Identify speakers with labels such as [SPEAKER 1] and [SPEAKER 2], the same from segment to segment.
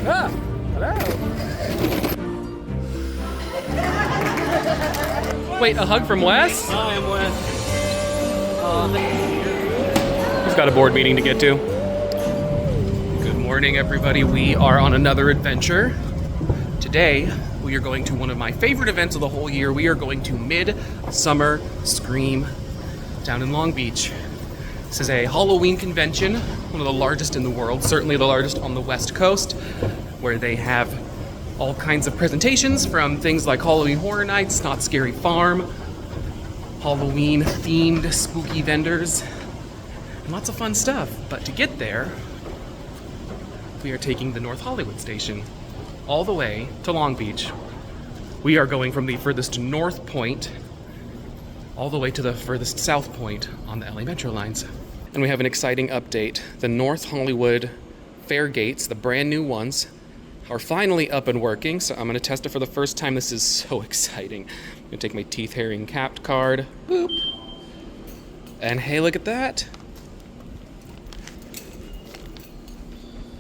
[SPEAKER 1] Ah, hello. Wait, a hug from Wes?
[SPEAKER 2] I am Wes.
[SPEAKER 1] He's got a board meeting to get to. Good morning, everybody. We are on another adventure. Today, we are going to one of my favorite events of the whole year. We are going to Midsummer Scream down in Long Beach. This is a Halloween convention, one of the largest in the world, certainly the largest on the West Coast, where they have all kinds of presentations from things like Halloween Horror Nights, Not Scary Farm, Halloween-themed spooky vendors, and lots of fun stuff. But to get there, we are taking the North Hollywood station all the way to Long Beach. We are going from the furthest north point all the way to the furthest south point on the LA Metro lines. And we have an exciting update. The North Hollywood fare gates, the brand new ones, are finally up and working, so I'm gonna test it for the first time. This is so exciting. I'm gonna take my teeth herring capped card, boop. And hey, look at that.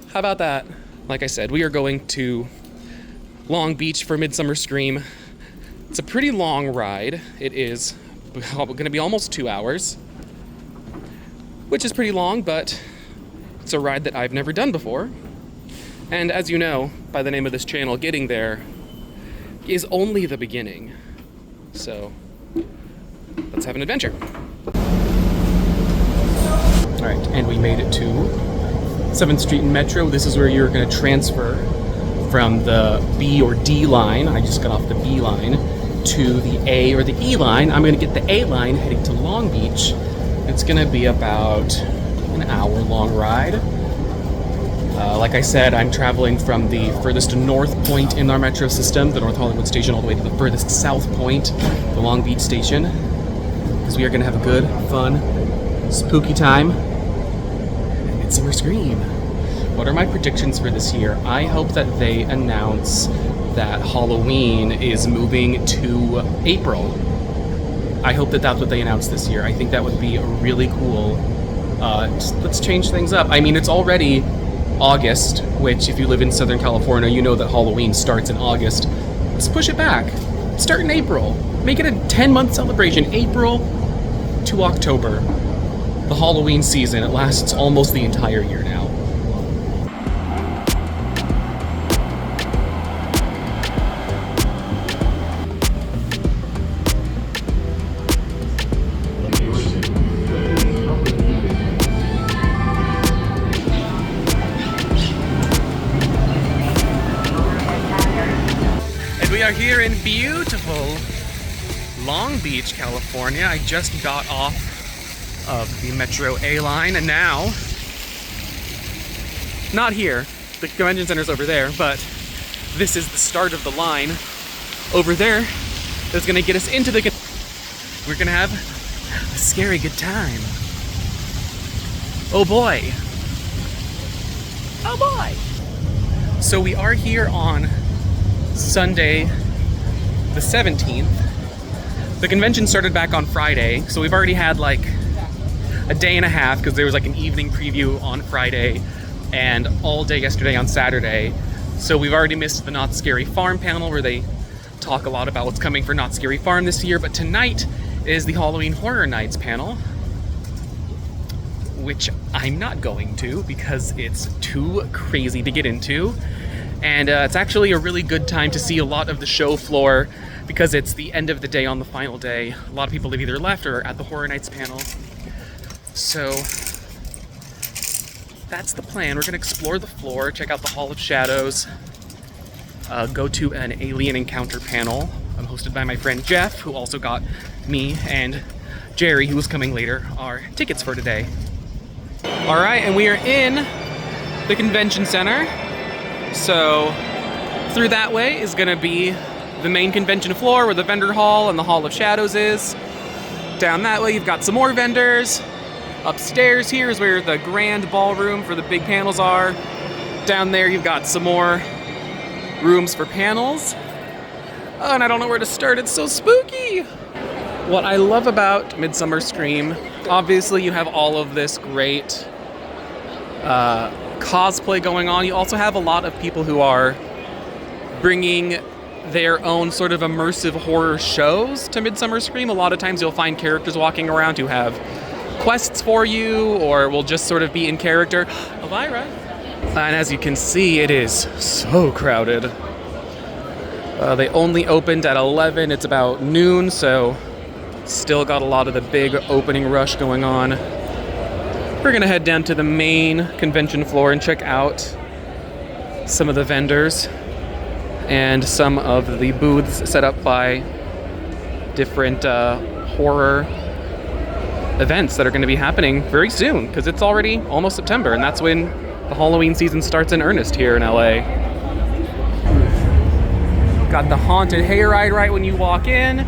[SPEAKER 1] How about that? Like I said, we are going to Long Beach for Midsummer Scream. It's a pretty long ride. It is gonna be almost 2 hours, which is pretty long, but it's a ride that I've never done before. And as you know, by the name of this channel, getting there is only the beginning. So let's have an adventure. All right, and we made it to 7th Street and Metro. This is where you're gonna transfer from the B or D line. I just got off the B line to the A or the E line. I'm gonna get the A line heading to Long Beach. It's gonna be about an hour-long ride. Like I said, I'm traveling from the furthest north point in our metro system, the North Hollywood station, all the way to the furthest south point, the Long Beach station, because we are gonna have a good, fun, spooky time at Midsummer Scream. What are my predictions for this year? I hope that they announce that Halloween is moving to April. I hope that that's what they announce this year. I think that would be really cool. Let's change things up. I mean, it's already August, which if you live in Southern California, you know that Halloween starts in August. Let's push it back. Start in April. Make it a 10-month celebration. April to October. The Halloween season, it lasts almost the entire year now. We are here in beautiful Long Beach, California. I just got off of the Metro A line and now, not here, the convention center's over there, but this is the start of the line over there that's gonna get us into the, we're gonna have a scary good time. Oh boy. Oh boy. So we are here on Sunday the 17th. The convention started back on Friday, so we've already had like a day and a half because there was like an evening preview on Friday and all day yesterday on Saturday. So we've already missed the Not Scary Farm panel where they talk a lot about what's coming for Not Scary Farm this year, but tonight is the Halloween Horror Nights panel, which I'm not going to because it's too crazy to get into. And it's actually a really good time to see a lot of the show floor because it's the end of the day on the final day. A lot of people have either left or are at the Horror Nights panel. So that's the plan. We're gonna explore the floor, check out the Hall of Shadows, go to an alien encounter panel. I'm hosted by my friend Jeff, who also got me and Jerry, who was coming later, our tickets for today. All right, and we are in the convention center. So through that way is gonna be the main convention floor where the vendor hall and the Hall of Shadows is. Down that way you've got some more vendors. Upstairs here is where the grand ballroom for the big panels are. Down there you've got some more rooms for panels. Oh, and I don't know where to start, it's so spooky! What I love about Midsummer Scream, obviously you have all of this great cosplay going on. You also have a lot of people who are bringing their own sort of immersive horror shows to Midsummer Scream. A lot of times you'll find characters walking around who have quests for you or will just sort of be in character. Elvira. And as you can see, it is so crowded. They only opened at 11. It's about noon, so still got a lot of the big opening rush going on. We're gonna head down to the main convention floor and check out some of the vendors and some of the booths set up by different horror events that are going to be happening very soon, because it's already almost September, and that's when the Halloween season starts in earnest here in LA. Got the haunted hayride right when you walk in.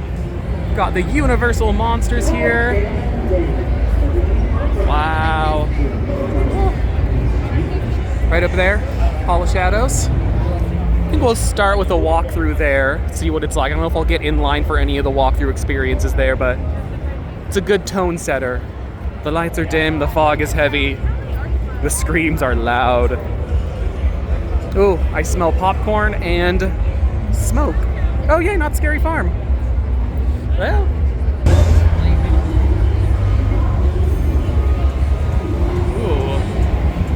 [SPEAKER 1] Got the Universal monsters here. Wow. Right up there, Hall of Shadows. I think we'll start with a walkthrough there, see what it's like. I don't know if I'll get in line for any of the walkthrough experiences there, but it's a good tone setter. The lights are dim, the fog is heavy, the screams are loud. Ooh, I smell popcorn and smoke. Oh yay, not Scary Farm. Well.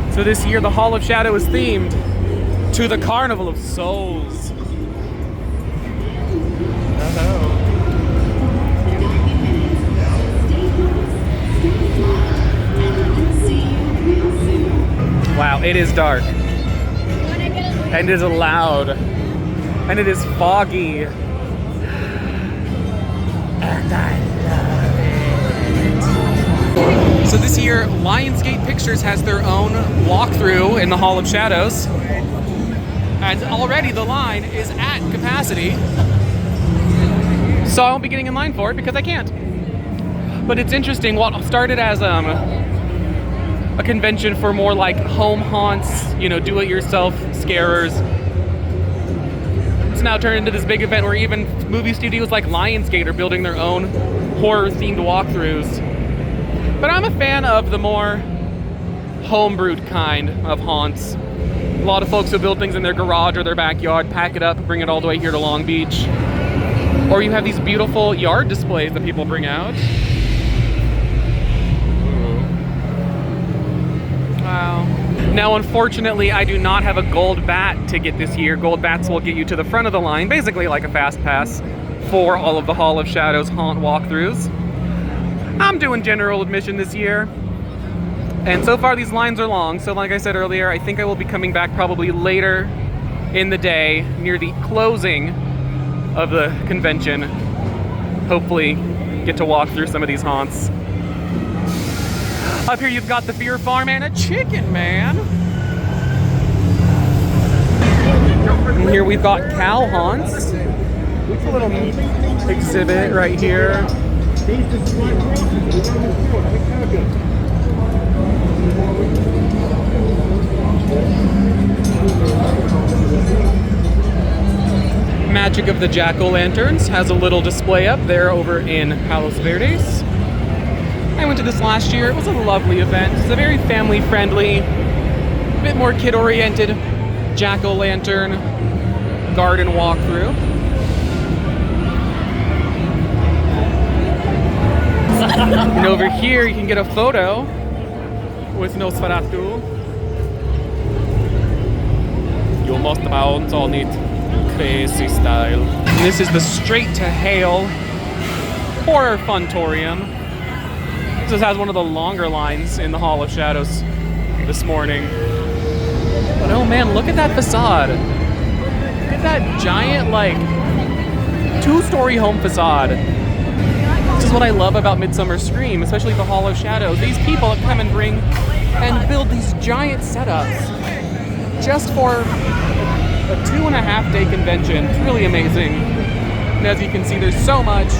[SPEAKER 1] Ooh. So this year the Hall of Shadow is themed to the Carnival of Souls. Oh. Wow, it is dark. And it is loud. And it is foggy. And I love it. So this year, Lionsgate Pictures has their own walkthrough in the Hall of Shadows. And already the line is at capacity. So I won't be getting in line for it because I can't. But it's interesting, what started as a convention for more like home haunts, you know, do-it-yourself scarers. It's now turned into this big event where even movie studios like Lionsgate are building their own horror-themed walkthroughs. But I'm a fan of the more homebrewed kind of haunts. A lot of folks who build things in their garage or their backyard, pack it up, bring it all the way here to Long Beach. Or you have these beautiful yard displays that people bring out. Wow. Now, unfortunately, I do not have a gold bat ticket this year. Gold bats will get you to the front of the line, basically like a fast pass for all of the Hall of Shadows haunt walkthroughs. I'm doing general admission this year. And so far these lines are long, so like I said earlier, I think I will be coming back probably later in the day, near the closing of the convention. Hopefully get to walk through some of these haunts. Up here you've got the Fear Farm and a Chicken Man. And here we've got cow haunts. It's a little exhibit right here. Magic of the Jack-o'-lanterns has a little display up there over in Palos Verdes. I went to this last year. It was a lovely event. It's a very family-friendly, a bit more kid-oriented jack-o'-lantern garden walkthrough. And over here you can get a photo with Nosferatu. You must bounce on it, crazy style. And this is the Straight to Hail Horror Funtorium. This has one of the longer lines in the Hall of Shadows this morning. But oh man, look at that facade. Look at that giant, like, 2-story home facade. This is what I love about Midsummer Scream, especially the Hall of Shadows. These people come and bring and build these giant setups just for a 2.5-day convention. It's really amazing. And as you can see, there's so much.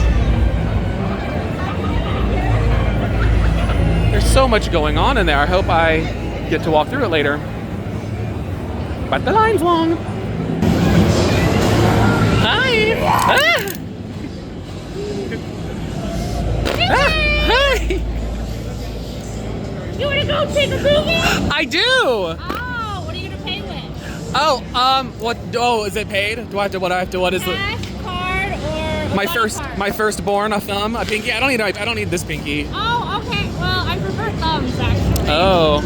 [SPEAKER 1] There's so much going on in there. I hope I get to walk through it later. But the line's long. Hi! Ah! Hi!
[SPEAKER 2] You wanna go take a movie?
[SPEAKER 1] I do!
[SPEAKER 2] Oh.
[SPEAKER 1] What? Oh, is it paid? Do I have to? What is the?
[SPEAKER 2] Cash card or
[SPEAKER 1] My firstborn, a thumb, a pinky. I don't need this pinky.
[SPEAKER 2] Oh, okay. Well, I prefer thumbs actually.
[SPEAKER 1] Oh.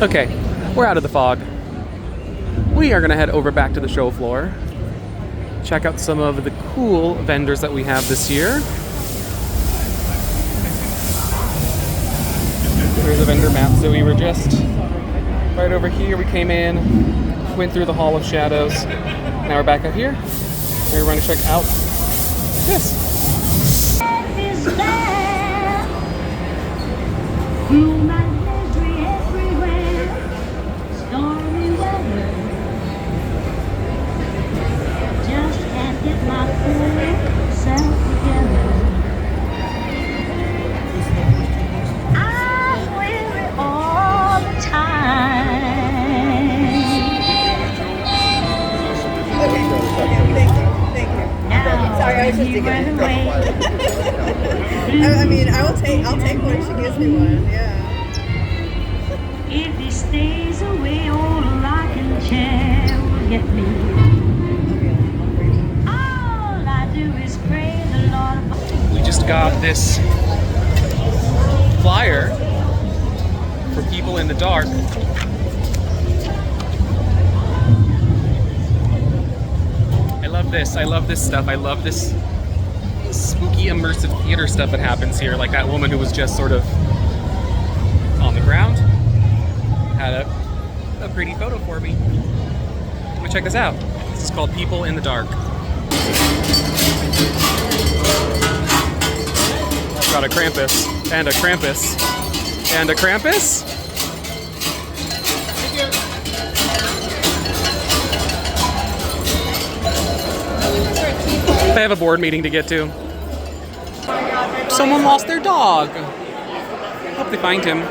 [SPEAKER 1] Okay, we're out of the fog. We are gonna head over back to the show floor, check out some of the cool vendors that we have this year. Here's a vendor map. So we were just right over here. We came in, went through the Hall of Shadows. Now we're back up here. We're going to check out this.
[SPEAKER 3] I mean, I'll take one. She gives me one. Yeah.
[SPEAKER 4] If he stays away, old rocking chair will get me. All I do is pray the Lord.
[SPEAKER 1] We just got this flyer for people in the dark. I love this stuff. I love this spooky immersive theater stuff that happens here. Like that woman who was just sort of on the ground had a pretty photo for me. Let me check this out. This is called People in the Dark. Got a Krampus and a Krampus and a Krampus. I have a board meeting to get to. Someone lost their dog. Hope they find him.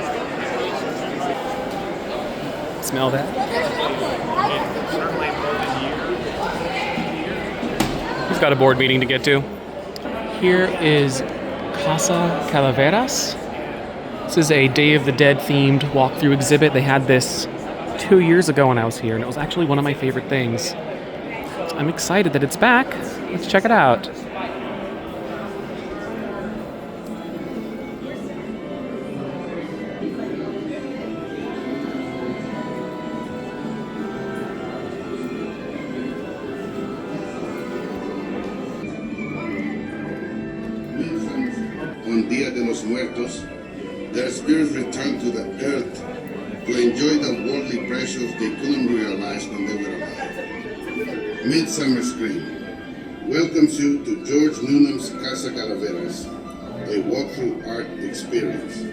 [SPEAKER 1] Smell that? We've got a board meeting to get to. Here is Casa Calaveras. This is a Day of the Dead themed walkthrough exhibit. They had this 2 years ago when I was here, and it was actually one of my favorite things. I'm excited that it's back. Let's check it out.
[SPEAKER 5] On Dia de los Muertos, their spirits return to the earth to enjoy the worldly pleasures they couldn't realize when they were alive. Midsummer Scream welcomes you to George Newnham's Casa Calaveras, a walkthrough art experience.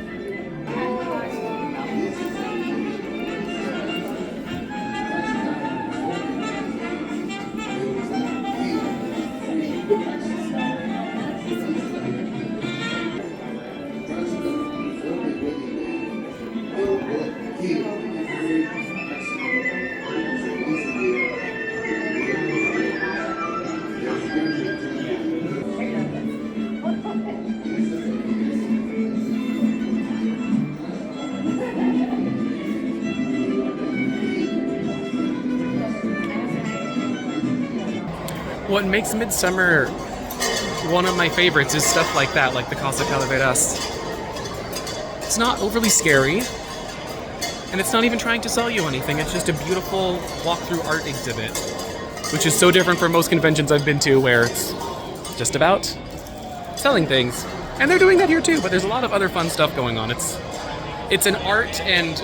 [SPEAKER 1] What makes Midsummer one of my favorites is stuff like that, like the Casa Calaveras. It's not overly scary, and it's not even trying to sell you anything. It's just a beautiful walkthrough art exhibit, which is so different from most conventions I've been to where it's just about selling things. And they're doing that here too, but there's a lot of other fun stuff going on. It's an art and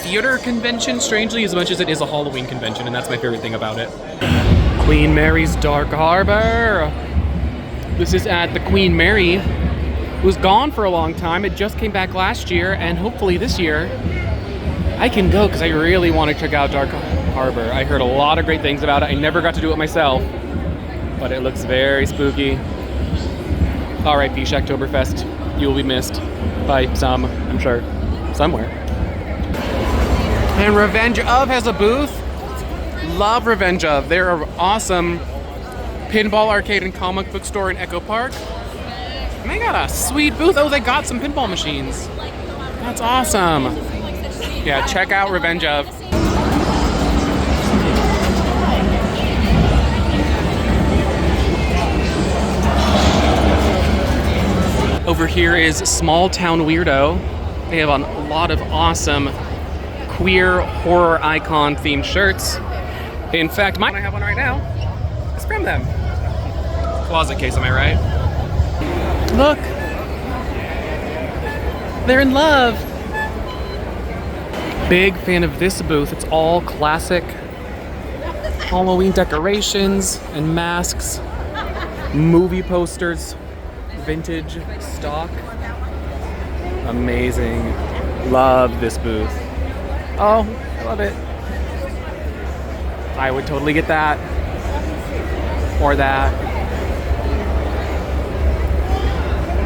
[SPEAKER 1] theater convention, strangely, as much as it is a Halloween convention, and that's my favorite thing about it. Queen Mary's Dark Harbor. This is at the Queen Mary. It was gone for a long time. It just came back last year, and hopefully this year I can go because I really want to check out Dark Harbor. I heard a lot of great things about it. I never got to do it myself, but it looks very spooky. R.I.P. Shacktoberfest. You will be missed by some, I'm sure, somewhere. And Revenge of has a booth. Love Revenge of. They're an awesome pinball arcade and comic book store in Echo Park. And they got a sweet booth. Oh, they got some pinball machines. That's awesome. Yeah, check out Revenge of. Over here is Small Town Weirdo. They have a lot of awesome queer horror icon themed shirts. In fact, I have one right now. It's from them. Closet case, am I right? Look. They're in love. Big fan of this booth. It's all classic Halloween decorations and masks, movie posters, vintage stock. Amazing. Love this booth. Oh, I love it. I would totally get that. Or that.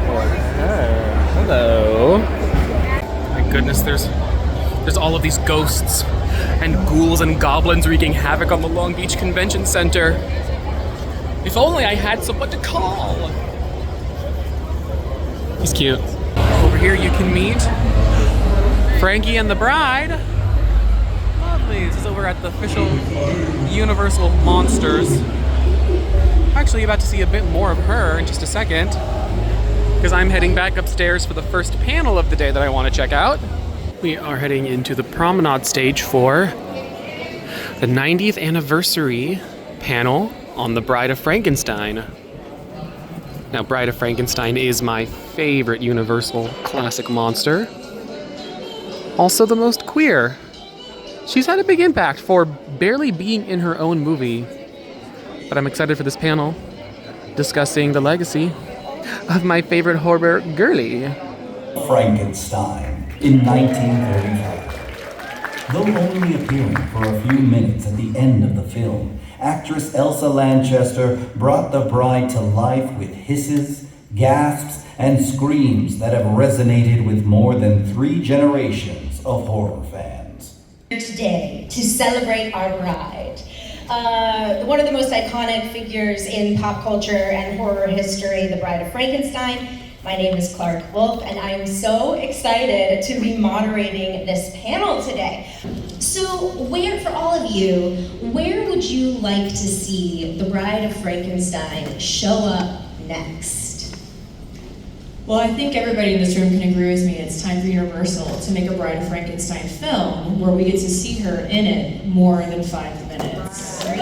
[SPEAKER 1] Or her. Hello. My goodness, there's all of these ghosts and ghouls and goblins wreaking havoc on the Long Beach Convention Center. If only I had someone to call. He's cute. Over here you can meet Frankie and the Bride. Lovely. This is over at the official Universal Monsters. Actually about to see a bit more of her in just a second, because I'm heading back upstairs for the first panel of the day that I want to check out. We are heading into the promenade stage for the 90th anniversary panel on the Bride of Frankenstein. Now, Bride of Frankenstein is my favorite Universal classic monster. Also the most queer. She's had a big impact for barely being in her own movie. But I'm excited for this panel discussing the legacy of my favorite horror girly.
[SPEAKER 6] Frankenstein in 1935. Though only appearing for a few minutes at the end of the film, actress Elsa Lanchester brought the bride to life with hisses, gasps, and screams that have resonated with more than 3 generations of horror fans.
[SPEAKER 7] Today, to celebrate our bride. One of the most iconic figures in pop culture and horror history, the Bride of Frankenstein. My name is Clark Wolf, and I am so excited to be moderating this panel today. So, for all of you, where would you like to see the Bride of Frankenstein show up next?
[SPEAKER 2] Well, I think everybody in this room can agree with me. It's time for Universal to make a Bride of Frankenstein film where we get to see her in it more than 5 minutes. That's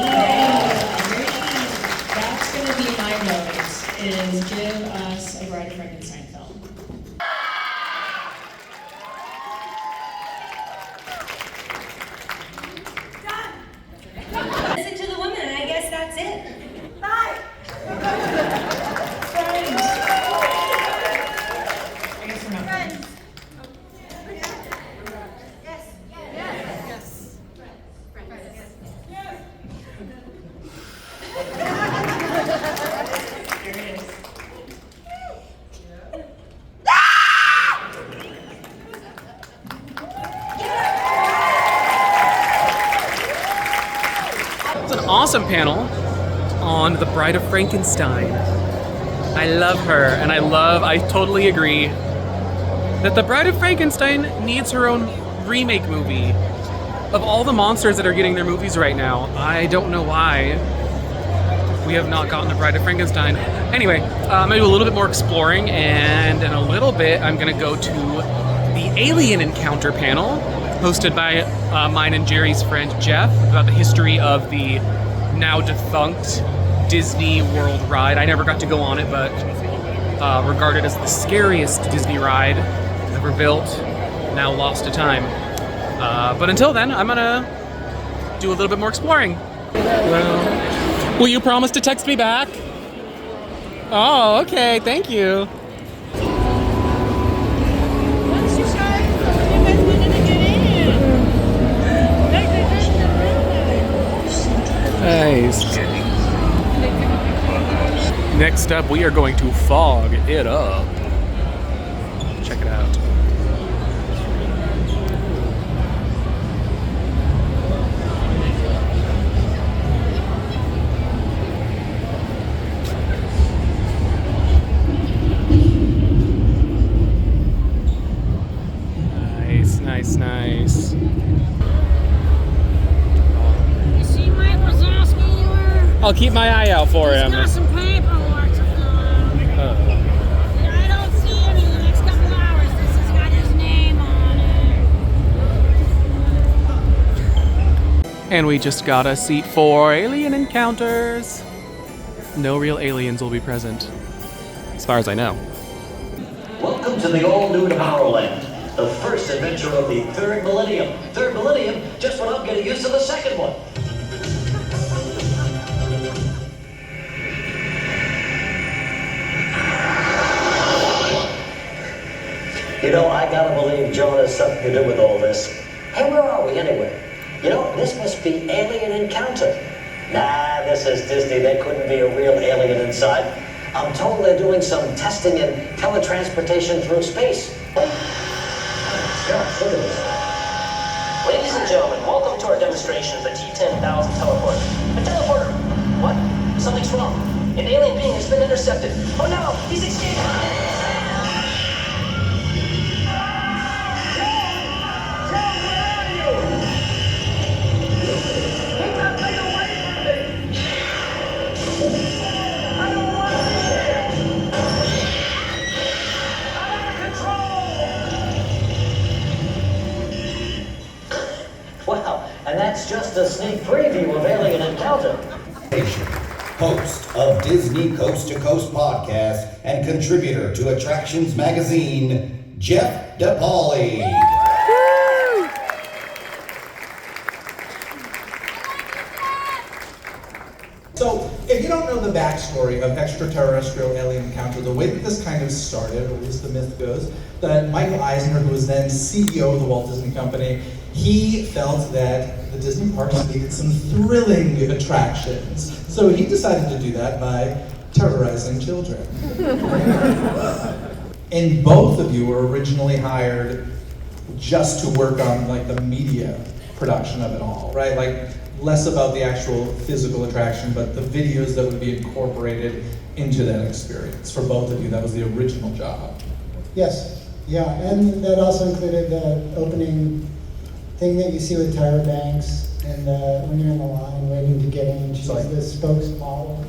[SPEAKER 2] going to be my vote, is give us a Bride of Frankenstein film.
[SPEAKER 7] Listen to the woman, and I guess that's it. Bye!
[SPEAKER 1] Awesome panel on the Bride of Frankenstein. I love her, and I totally agree that the Bride of Frankenstein needs her own remake movie. Of all the monsters that are getting their movies right now, I don't know why we have not gotten a Bride of Frankenstein. Anyway, I'm gonna do a little bit more exploring, and in a little bit, I'm gonna go to the Alien Encounter panel, hosted by mine and Jerry's friend Jeff, about the history of the now defunct Disney World ride. I never got to go on it, but regarded as the scariest Disney ride ever built, now lost to time. But until then, I'm gonna do a little bit more exploring. Well, will you promise to text me back? Oh, okay, thank you. Nice. Next up, we are going to fog it up. Check it out. I'll keep my eye out for him.
[SPEAKER 8] He's got some paperwork to fill out. I don't see him in the next couple hours. This has got his name on it.
[SPEAKER 1] And we just got a seat for alien encounters. No real aliens will be present, as far as I know.
[SPEAKER 9] Welcome to the all-new Tomorrowland, the first adventure of the third millennium. Third millennium, just when I'm getting used to the second one. You know, I gotta believe Jonah has something to do with all this. Hey, where are we anyway? You know, this must be Alien Encounter. Nah, this is Disney. There couldn't be a real alien inside. I'm told they're doing some testing in teletransportation through space. Gosh, look at this.
[SPEAKER 10] Ladies and gentlemen, welcome to our demonstration of the T-10,000 teleporter. A teleporter! What? Something's wrong. An alien being has been intercepted. Oh no! He's escaped!
[SPEAKER 9] Wow, and that's just a sneak preview of Alien Encounter.
[SPEAKER 6] Host of Disney Coast to Coast podcast and contributor to Attractions Magazine, Jeff DePauli.
[SPEAKER 11] So, if you don't know the backstory of extraterrestrial alien encounter, the way that this kind of started, or at least the myth goes, that Michael Eisner, who was then CEO of the Walt Disney Company, he felt that the Disney parks needed some thrilling attractions. So he decided to do that by terrorizing children. And both of you were originally hired just to work on like the media production of it all, right? Like less about the actual physical attraction, but the videos that would be incorporated into that experience. For both of you, that was the original job.
[SPEAKER 12] Yes, yeah, and that also included the opening thing that you see with Tyra Banks, and when you're in the line waiting to get in, she's the spokesmodel.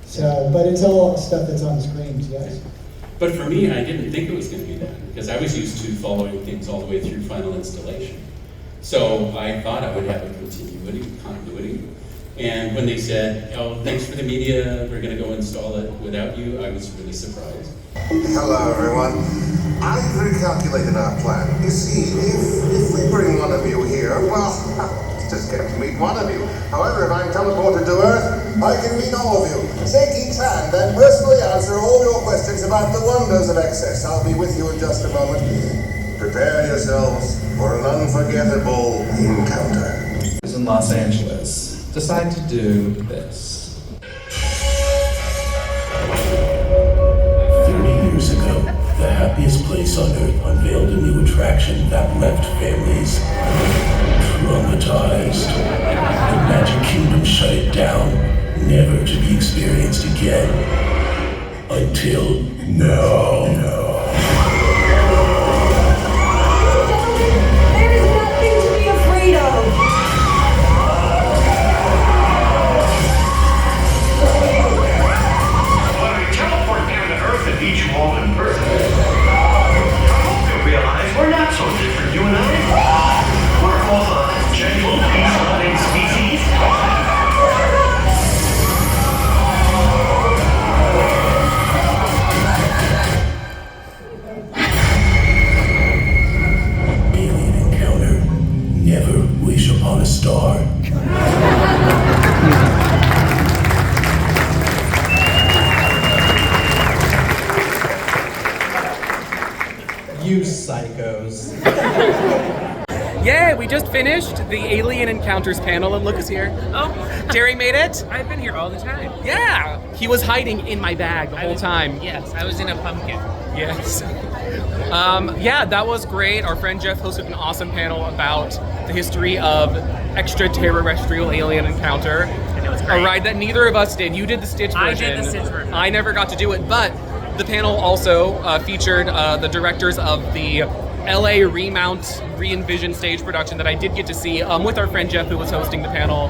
[SPEAKER 12] So, but it's all stuff that's on screens, yes.
[SPEAKER 13] But for me, I didn't think it was going to be that, because I was used to following things all the way through final installation. So I thought I would have a continuity. And when they said, oh, thanks for the media, we're going to go install it without you, I was really surprised.
[SPEAKER 14] Hello, everyone. I've recalculated our plan. You see, if we bring one of you here, well, just get to meet one of you. However, if I'm teleported to Earth, I can meet all of you, shake each hand, and personally answer all your questions about the wonders of excess. I'll be with you in just a moment. Prepare yourselves for an unforgettable encounter.
[SPEAKER 11] In Los Angeles, decide to do this.
[SPEAKER 15] 30 years ago, the happiest place on Earth unveiled a new attraction that left families traumatized. The Magic Kingdom shut it down, never to be experienced again. Until now.
[SPEAKER 16] There is nothing to be afraid of.
[SPEAKER 17] When we teleport down to Earth and meet you all in person, I hope you'll realize we're not so different, you and I. We're all a gentle, peace-loving species.
[SPEAKER 15] Alien encounter. Never wish upon a star.
[SPEAKER 11] You psychos.
[SPEAKER 1] Yeah, we just finished the Alien Encounters panel, and look who's here. Oh, Jerry made it.
[SPEAKER 18] I've been here all the time.
[SPEAKER 1] Yeah, he was hiding in my bag the whole time.
[SPEAKER 18] Yes, I was in a pumpkin.
[SPEAKER 1] Yes. Yeah, that was great. Our friend Jeff hosted an awesome panel about the history of extraterrestrial alien encounter.
[SPEAKER 18] And it was great.
[SPEAKER 1] A ride that neither of us did. You did the Stitch version.
[SPEAKER 18] I did the Stitch version.
[SPEAKER 1] I never got to do it, but the panel also featured the directors of the LA Remount Re-Envision stage production that I did get to see with our friend Jeff, who was hosting the panel.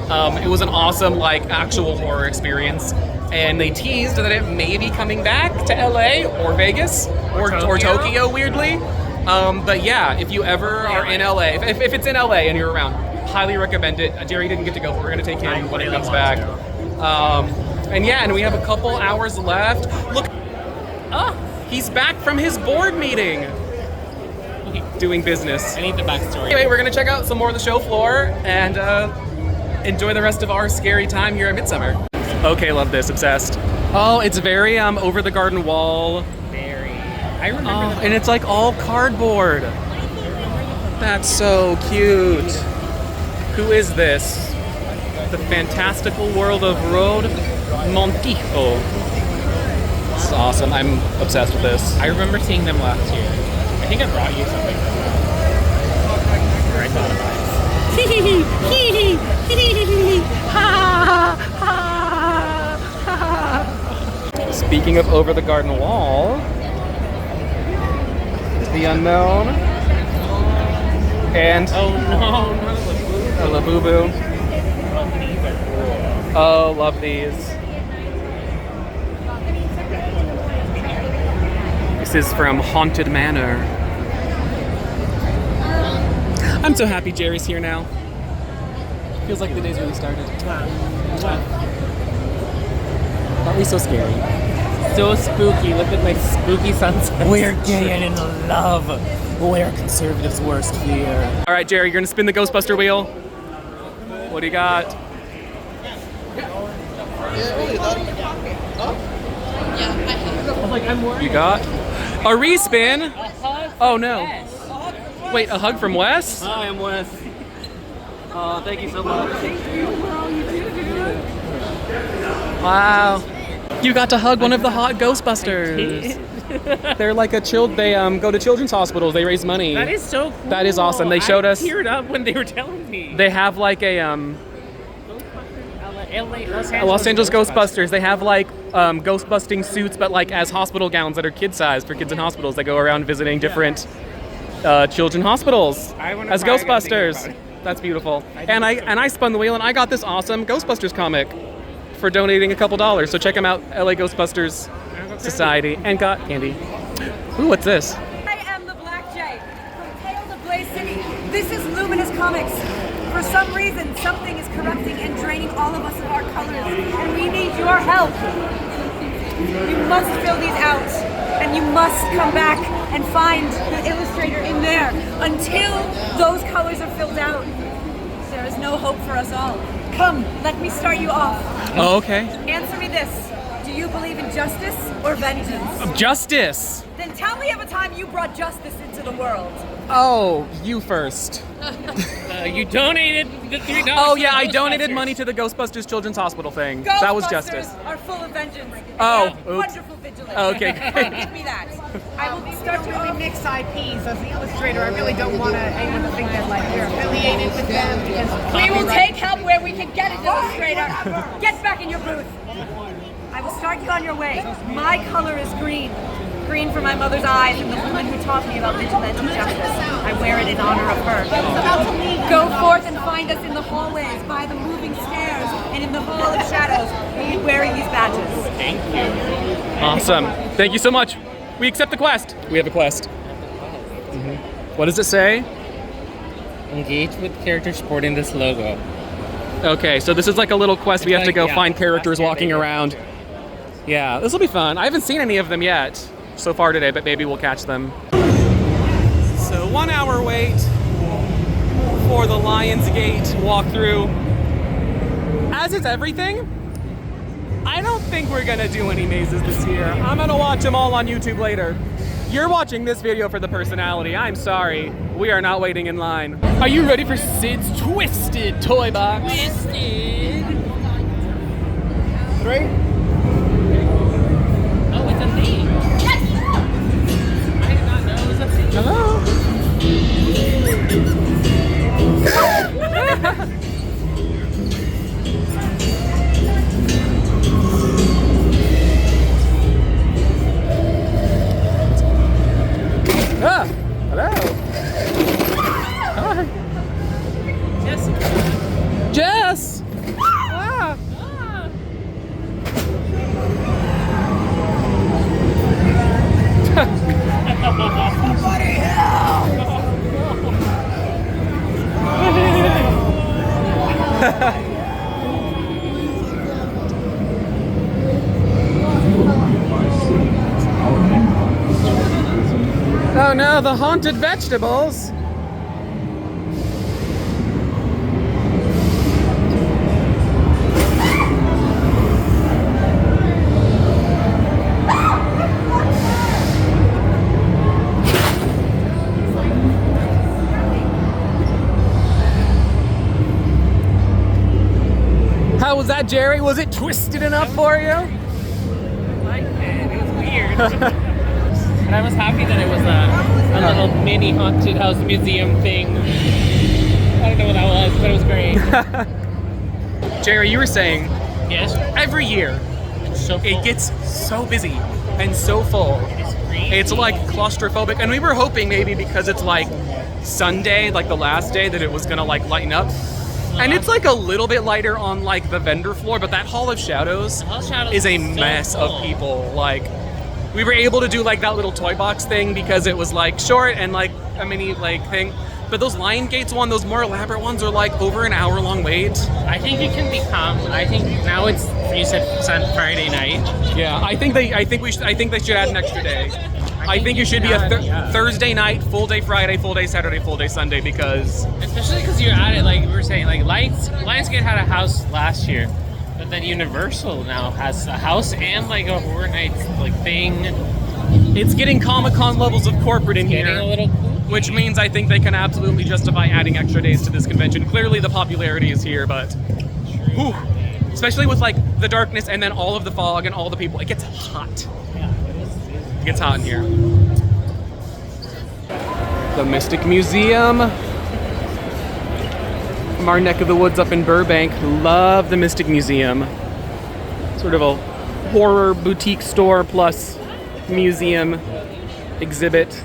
[SPEAKER 1] It was an awesome, like, actual horror experience. And they teased that it may be coming back to LA or Vegas or Tokyo, weirdly. But yeah, if you ever are in LA, if it's in LA and you're around, highly recommend it. Jerry didn't get to go, but we're gonna take him when he comes back. And yeah, and we have a couple hours left. Look, he's back from his board meeting. Doing business.
[SPEAKER 18] I need the backstory.
[SPEAKER 1] Anyway, we're gonna check out some more of the show floor and enjoy the rest of our scary time here at Midsummer. Okay, love this, obsessed. Oh, it's very over the garden wall.
[SPEAKER 18] Very. I remember that.
[SPEAKER 1] And it's like all cardboard. That's so cute. Who is this? The fantastical world of Road Montijo. This is awesome. I'm obsessed with this.
[SPEAKER 18] I remember seeing them last year. I think I brought you something from them. Or I thought about
[SPEAKER 1] it. Speaking of over the garden wall, the unknown, and
[SPEAKER 18] oh no,
[SPEAKER 1] a Labubu. Oh, love these. This is from Haunted Manor. I'm so happy Jerry's here now. Feels like the day's really started. Aren't we so scary?
[SPEAKER 18] So spooky. Look at my spooky sunset.
[SPEAKER 1] We're gay and in love. We're conservatives' worst fear. All right, Jerry, you're gonna spin the Ghostbuster wheel. What do you got? You got a respin. Oh no! Wait, a hug from Wes?
[SPEAKER 19] Hi, I'm Wes. Thank you so much. Thank you.
[SPEAKER 1] Wow. You got to hug one of the hot Ghostbusters. They're like a they go to children's hospitals. They raise money.
[SPEAKER 18] That is so cool.
[SPEAKER 1] That is awesome. They showed us.
[SPEAKER 18] I teared up when they were telling me.
[SPEAKER 1] They have like a Los Angeles Ghostbusters. They have like ghost-busting suits, but like as hospital gowns that are kid-sized for kids in hospitals. They go around visiting different children's hospitals as Ghostbusters. That's beautiful. And I spun the wheel and I got this awesome Ghostbusters comic for donating a couple dollars. So check them out, LA Ghostbusters Society, and got candy. Ooh, what's this?
[SPEAKER 16] I am the Black Jay from Tales of Blaze City. This is Luminous Comics. For some reason, something is corrupting and draining all of us of our colors, and we need your help. You must fill these out, and you must come back and find the illustrator in there. Until those colors are filled out, there is no hope for us all. Come, let me start you off.
[SPEAKER 1] Oh, okay.
[SPEAKER 16] Answer me this. Do you believe in justice or vengeance?
[SPEAKER 1] Justice!
[SPEAKER 16] Then tell me of a time you brought justice into the world.
[SPEAKER 1] Oh, you first.
[SPEAKER 18] You donated the $3.
[SPEAKER 1] Oh yeah, I donated money to the Ghostbusters Children's Hospital thing. That was justice.
[SPEAKER 16] Are full of vengeance.
[SPEAKER 1] Oh,
[SPEAKER 16] oops. Wonderful vigilance.
[SPEAKER 1] Okay.
[SPEAKER 16] Give me that. I will start to really mix IPs as the illustrator. I really don't want anyone to think that like you're affiliated with them. We will take help where we can get it, illustrator. Get back in your booth. I will start you on your way. My color is green. Green for my mother's eyes and the woman who taught me about vigilante justice. I wear it in honor of her. Go forth and find us in the hallways, by the moving stairs, and in the hall of shadows. We'll be wearing these badges.
[SPEAKER 18] Thank you.
[SPEAKER 1] Awesome. Thank you so much. We accept the quest. We have a quest. What does it say?
[SPEAKER 18] Engage with characters sporting this logo.
[SPEAKER 1] Okay, so this is like a little quest. We have to go
[SPEAKER 18] yeah,
[SPEAKER 1] find characters walking around. Yeah, this will be fun. I haven't seen any of them yet so far today, but maybe we'll catch them. So 1 hour wait for the Lionsgate walkthrough. As is everything, I don't think we're gonna do any mazes this year. I'm gonna watch them all on YouTube later. You're watching this video for the personality. I'm sorry. We are not waiting in line. Are you ready for Sid's Twisted Toy Box?
[SPEAKER 18] Twisted.
[SPEAKER 1] 3.
[SPEAKER 18] Oh, it's a thing. Yes! I did not know it was a thing.
[SPEAKER 1] Hello? Ah, hello. Hi.
[SPEAKER 18] Jessica.
[SPEAKER 1] Jess! Oh no, the haunted vegetables! How was that, Jerry? Was it twisted enough for you?
[SPEAKER 18] Like it was weird. And I was happy that it was a little mini haunted house museum thing. I don't know what that was, but it was great.
[SPEAKER 1] Jerry, you were saying,
[SPEAKER 18] yes,
[SPEAKER 1] every year it gets so busy and so full. It's like claustrophobic, and we were hoping maybe because it's like Sunday, like the last day, that it was gonna like lighten up. And it's like a little bit lighter on like the vendor floor, but that Hall of Shadows is a mess of people. Like, we were able to do like that little toy box thing because it was like short and like a mini like thing. But those Lion Gates one, those more elaborate ones, are like over an hour-long wait.
[SPEAKER 18] I think it can become. I think now it's. You said Friday night.
[SPEAKER 1] Yeah, I think they should add an extra day. I think it should be a Thursday night, full day Friday, full day Saturday, full day Sunday, because
[SPEAKER 18] especially because you're at it, like we were saying, like Lionsgate had a house last year, but then Universal now has a house and like a horror nights like thing.
[SPEAKER 1] It's getting Comic-Con levels of corporate in here,
[SPEAKER 18] A little
[SPEAKER 1] which means I think they can absolutely justify adding extra days to this convention. Clearly the popularity is here, but whew, especially with like the darkness and then all of the fog and all the people, it gets hot. It gets hot in here. The Mystic Museum from our neck of the woods up in Burbank. Love the Mystic Museum. Sort of a horror boutique store plus museum exhibit.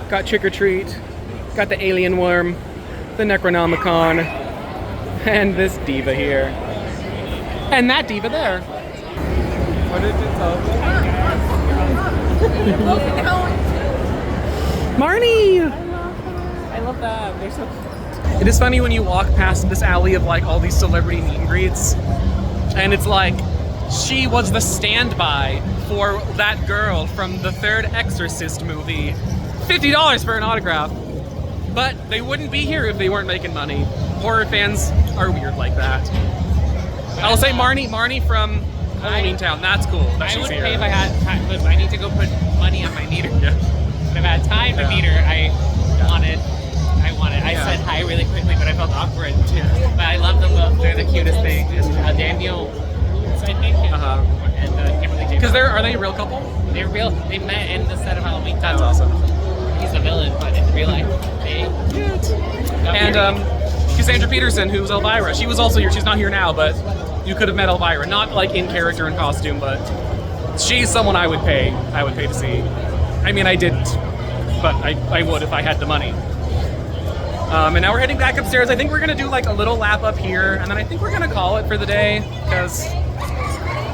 [SPEAKER 1] Got Trick or Treat, got the Alien Worm, the Necronomicon, and this diva here. And that diva there. What did you tell Marnie!
[SPEAKER 18] I love that. They're so cute.
[SPEAKER 1] It is funny when you walk past this alley of like all these celebrity meet and greets, and it's like, she was the standby for that girl from the third Exorcist movie. $50 for an autograph. But they wouldn't be here if they weren't making money. Horror fans are weird like that. I'll say Marnie from Halloween Town. That's cool. That
[SPEAKER 18] I would
[SPEAKER 1] she's here.
[SPEAKER 18] pay if I had time, but I need to go put money on my meter.
[SPEAKER 1] Yeah.
[SPEAKER 18] But if I had time to meter, I wanted. I said hi really quickly, but I felt awkward. But I love them both. They're the cutest thing. Daniel, I think, and Kimberly J.
[SPEAKER 1] Because are they a real couple?
[SPEAKER 18] They're real. They met in the set of Halloween Town.
[SPEAKER 1] That's awesome.
[SPEAKER 18] He's a villain, but in real life, they cute.
[SPEAKER 1] And Cassandra Peterson, who's Elvira. She was also here. She's not here now, but you could have met Elvira. Not like in character and costume, but she's someone I would pay. I would pay to see. I mean, I didn't, but I would if I had the money. And now we're heading back upstairs. I think we're gonna do like a little lap up here, and then I think we're gonna call it for the day because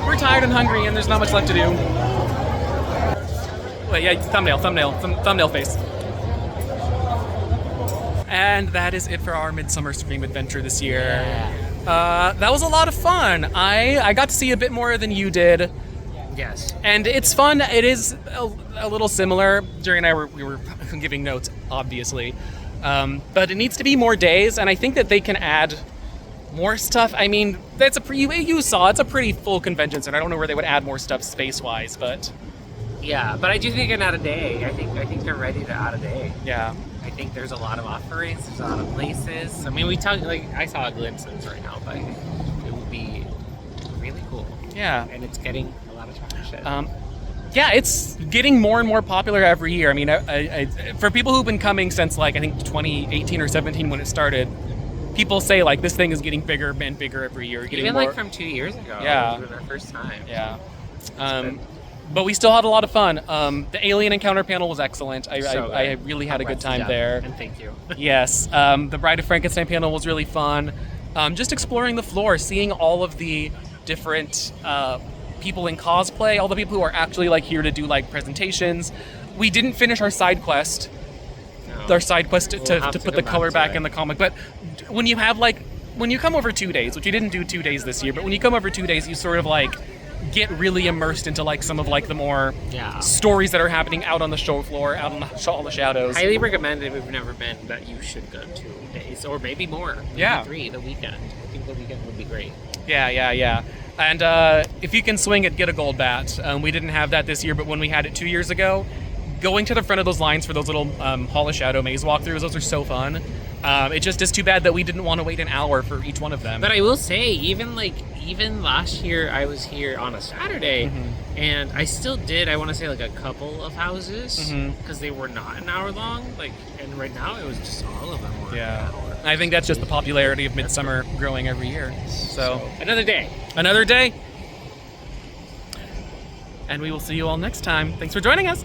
[SPEAKER 1] we're tired and hungry, and there's not much left to do. Wait, yeah, thumbnail face. And that is it for our Midsummer Scream adventure this year.
[SPEAKER 18] Yeah.
[SPEAKER 1] That was a lot of fun. I got to see a bit more than you did.
[SPEAKER 18] Yes.
[SPEAKER 1] And it's fun. It is a little similar. Jerry and I we were giving notes, obviously. But it needs to be more days, and I think that they can add more stuff. I mean, you saw it's a pretty full convention center. I don't know where they would add more stuff space-wise, but
[SPEAKER 18] Yeah, but I do think they can add a day. I think they're ready to add a day.
[SPEAKER 1] Yeah.
[SPEAKER 18] I think there's a lot of offerings. There's a lot of places. I mean, I saw glimpses right now, but it would be really cool.
[SPEAKER 1] Yeah.
[SPEAKER 18] And it's getting a lot of traction.
[SPEAKER 1] Yeah, it's getting more and more popular every year. I mean, for people who've been coming since like I think 2018 or 17 when it started, people say like this thing is getting bigger and bigger every year.
[SPEAKER 18] Even like from 2 years ago.
[SPEAKER 1] Yeah.
[SPEAKER 18] It was our first time.
[SPEAKER 1] Yeah. But we still had a lot of fun. The Alien Encounter panel was excellent. I really had a good time there.
[SPEAKER 18] And thank you.
[SPEAKER 1] Yes. The Bride of Frankenstein panel was really fun. Just exploring the floor, seeing all of the different people in cosplay, all the people who are actually like here to do like presentations. We didn't finish our side quest.
[SPEAKER 18] No.
[SPEAKER 1] Our side quest to put the color back
[SPEAKER 18] it.
[SPEAKER 1] in the comic. But when you have like when you come over 2 days, which you didn't do 2 days this year, but when you come over 2 days, you sort of like get really immersed into like some of like the more stories that are happening out on the show floor, out on all the shadows.
[SPEAKER 18] Highly recommend if you've never been that you should go 2 days or maybe more. Maybe
[SPEAKER 1] Yeah.
[SPEAKER 18] 3 the weekend. I think the weekend would be great.
[SPEAKER 1] Yeah. And if you can swing it, get a gold bat. We didn't have that this year, but when we had it 2 years ago, going to the front of those lines for those little Hall of Shadow maze walkthroughs, those are so fun. It just is too bad that we didn't want to wait an hour for each one of them.
[SPEAKER 18] But I will say, even last year, I was here on a Saturday, and I still did. I want to say like a couple of houses because they were not an hour long. And right now it was just all of them were an hour.
[SPEAKER 1] I think that's just the popularity of Midsummer growing every year. So
[SPEAKER 18] another day.
[SPEAKER 1] And we will see you all next time. Thanks for joining us.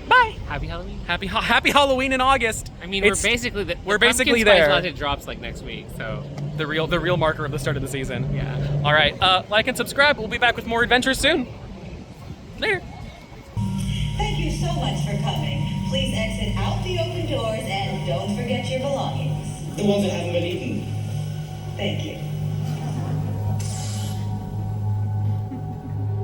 [SPEAKER 1] Bye.
[SPEAKER 18] Happy Halloween.
[SPEAKER 1] Happy Halloween in August.
[SPEAKER 18] I mean, we're basically there.
[SPEAKER 1] Pumpkin
[SPEAKER 18] Spice
[SPEAKER 1] there.
[SPEAKER 18] Latte drops like next week, so
[SPEAKER 1] the real marker of the start of the season.
[SPEAKER 18] Yeah.
[SPEAKER 1] All right. Like and subscribe. We'll be back with more adventures soon. Later.
[SPEAKER 20] Thank you so much for coming. Please exit out the open doors and don't forget your belongings.
[SPEAKER 17] The ones that haven't been eaten.
[SPEAKER 20] Thank you.